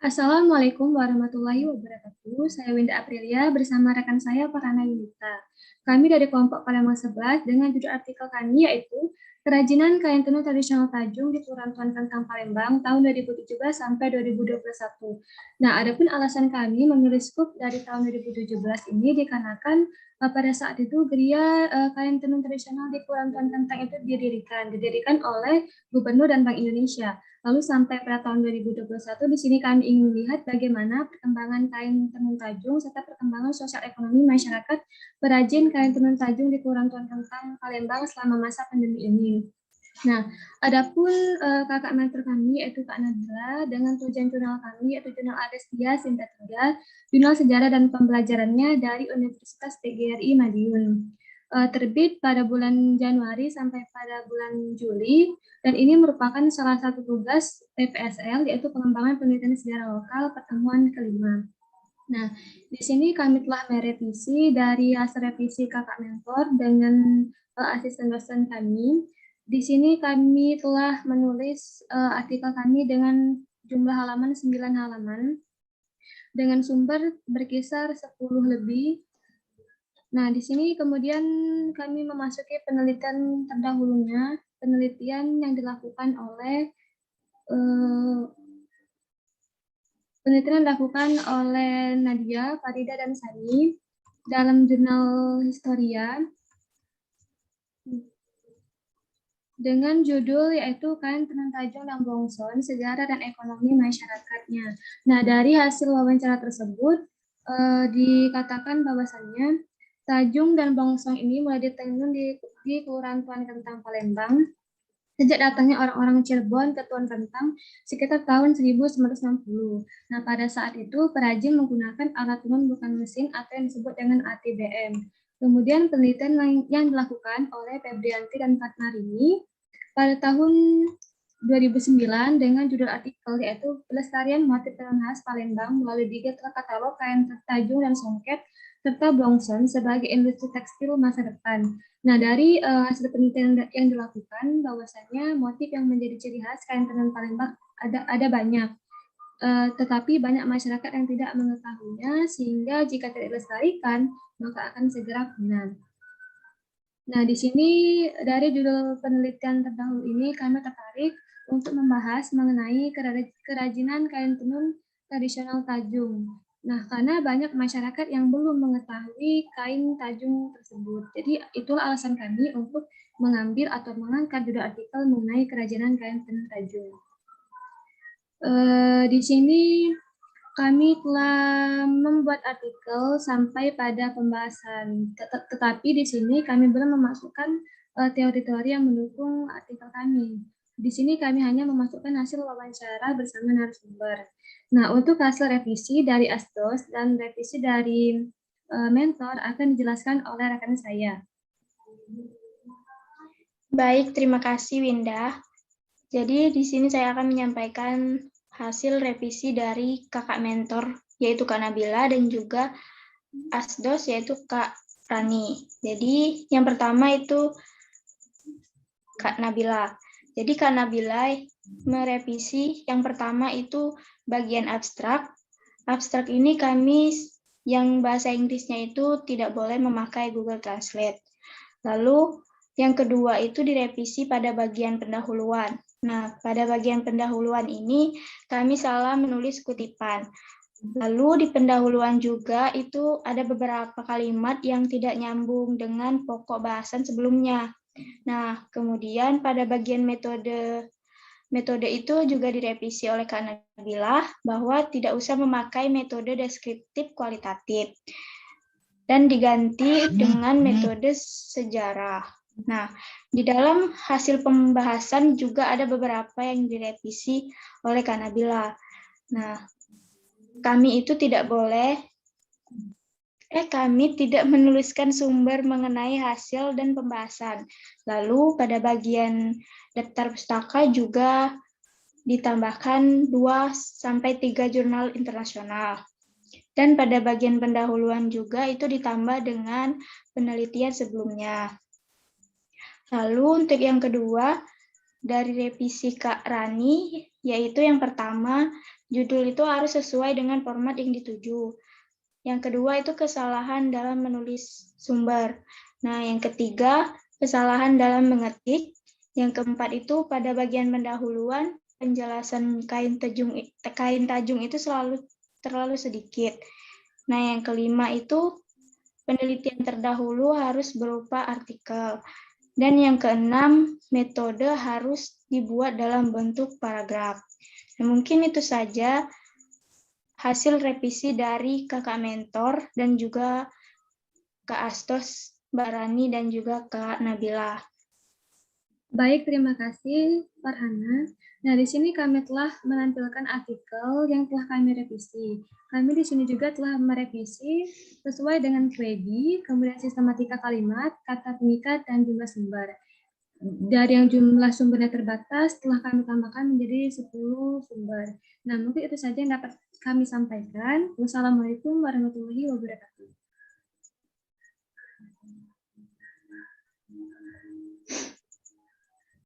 Assalamualaikum warahmatullahi wabarakatuh. Saya Winda Aprilia bersama rekan saya Farhana Yunita. Kami dari kelompok Palembang 11 dengan judul artikel kami yaitu Kerajinan Kain Tenun Tradisional Tajung di Kelurahan Tuan Kentang Palembang tahun 2017 sampai 2021. Nah, adapun alasan kami memilih skup dari tahun 2017 ini dikarenakan pada saat itu geria kain tenun tradisional di Kelurahan Tuan Kentang itu didirikan oleh Gubernur dan Bank Indonesia. Lalu sampai pada tahun 2021 di sini kami ingin melihat bagaimana perkembangan kain tenun tajung serta perkembangan sosial ekonomi masyarakat perajin kain tenun tajung di Kelurahan Tuan Kentang, Palembang selama masa pandemi ini. Nah, adapun kakak mentor kami yaitu Kak Nadila dengan tujuan jurnal kami yaitu jurnal Adestia Sinta 3, jurnal sejarah dan pembelajarannya dari Universitas PGRI Madiun. Terbit pada bulan Januari sampai pada bulan Juli, dan ini merupakan salah satu tugas PPSL yaitu pengembangan penelitian sejarah lokal pertemuan kelima. Nah, di sini kami telah merevisi dari hasil revisi kakak mentor dengan asisten dosen kami. Di sini kami telah menulis artikel kami dengan jumlah halaman 9 halaman dengan sumber berkisar 10 lebih. Nah, di sini kemudian kami memasuki penelitian terdahulunya, penelitian yang dilakukan oleh Nadia, Farida, dan Sani dalam jurnal Historia dengan judul yaitu Kain Tenun Tajung dan Bongson, Sejarah dan Ekonomi Masyarakatnya. Nah, dari hasil wawancara tersebut dikatakan bahwasannya Tajung dan Bongsong ini mulai ditenun di Kelurahan Tuan Kentang, Palembang sejak datangnya orang-orang Cirebon ke Tuan Kentang sekitar tahun 1960. Nah, pada saat itu perajin menggunakan alat tenun bukan mesin atau yang disebut dengan ATBM. Kemudian penelitian yang dilakukan oleh Febrianti dan Fatmarini pada tahun 2009 dengan judul artikel yaitu Pelestarian Motif Tenun Khas Palembang melalui digital katalog kain tajung dan songket serta Blongson sebagai industri tekstil masa depan. Nah, dari hasil penelitian yang dilakukan bahwasanya motif yang menjadi ciri khas kain tenun Palembang ada banyak. Tetapi banyak masyarakat yang tidak mengetahuinya sehingga jika tidak dilestarikan maka akan segera punah. Nah, di sini dari judul penelitian terdahulu ini kami tertarik untuk membahas mengenai kerajinan kain tenun tradisional Tajung. Nah, karena banyak masyarakat yang belum mengetahui kain Tajung tersebut. Jadi, itulah alasan kami untuk mengambil atau mengangkat judul artikel mengenai kerajinan kain tenun Tajung. Di sini kami telah membuat artikel sampai pada pembahasan, tetapi di sini kami belum memasukkan teori-teori yang mendukung artikel kami. Di sini kami hanya memasukkan hasil wawancara bersama narasumber. Nah, untuk hasil revisi dari Asdos dan revisi dari mentor akan dijelaskan oleh rekan saya. Baik, terima kasih Winda. Jadi di sini saya akan menyampaikan hasil revisi dari kakak mentor, yaitu Kak Nabila, dan juga Asdos, yaitu Kak Rani. Jadi yang pertama itu Kak Nabila. Jadi Kak Nabila merevisi yang pertama itu bagian abstrak. Abstrak ini kami yang bahasa Inggrisnya itu tidak boleh memakai Google Translate. Lalu yang kedua itu direvisi pada bagian pendahuluan. Nah, pada bagian pendahuluan ini kami salah menulis kutipan. Lalu di pendahuluan juga itu ada beberapa kalimat yang tidak nyambung dengan pokok bahasan sebelumnya. Nah, kemudian pada bagian metode itu juga direvisi oleh Kak Nabila bahwa tidak usah memakai metode deskriptif kualitatif dan diganti dengan metode sejarah. Nah, di dalam hasil pembahasan juga ada beberapa yang direvisi oleh Kak Nabila. Nah, kami tidak menuliskan sumber mengenai hasil dan pembahasan. Lalu pada bagian daftar pustaka juga ditambahkan 2-3 jurnal internasional. Dan pada bagian pendahuluan juga itu ditambah dengan penelitian sebelumnya. Lalu untuk yang kedua, dari revisi Kak Rani, yaitu yang pertama, judul itu harus sesuai dengan format yang dituju. Yang kedua itu kesalahan dalam menulis sumber. Nah, yang ketiga, kesalahan dalam mengetik. Yang keempat itu pada bagian pendahuluan, penjelasan kain tajung itu terlalu sedikit. Nah, yang kelima itu penelitian terdahulu harus berupa artikel. Dan yang keenam, metode harus dibuat dalam bentuk paragraf. Nah, mungkin itu saja hasil revisi dari kakak mentor dan juga Kak Astos, Mbak Rani, dan juga Kak Nabila. Baik, terima kasih Farhana. Nah, di sini kami telah menampilkan artikel yang telah kami revisi. Kami di sini juga telah merevisi sesuai dengan query, kemudian sistematika kalimat, kata pengikat, dan jumlah sumber. Dari yang jumlah sumbernya terbatas, telah kami tambahkan menjadi 10 sumber. Nah, mungkin itu saja yang dapat kami sampaikan. Wassalamualaikum warahmatullahi wabarakatuh.